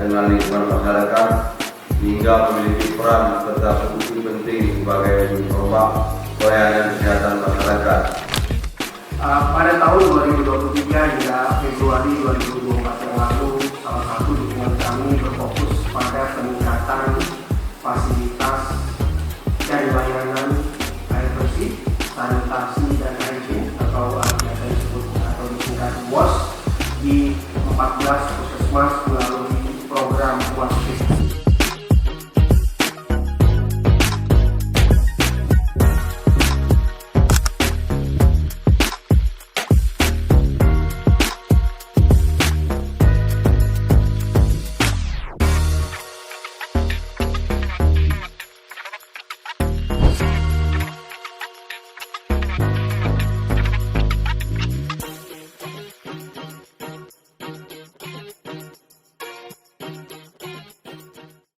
dengan lingkungan masyarakat hingga memiliki peran serta fungsi penting sebagai penyumbang pelayanan kesehatan masyarakat. Pada tahun 2023 hingga Februari 2024 yang lalu, salah satu dukungan kami berfokus pada peningkatan fasilitas dan layanan air bersih, sanitasi dan hygiene atau biasa disebut atau disingkat WOS di 14 puskesmas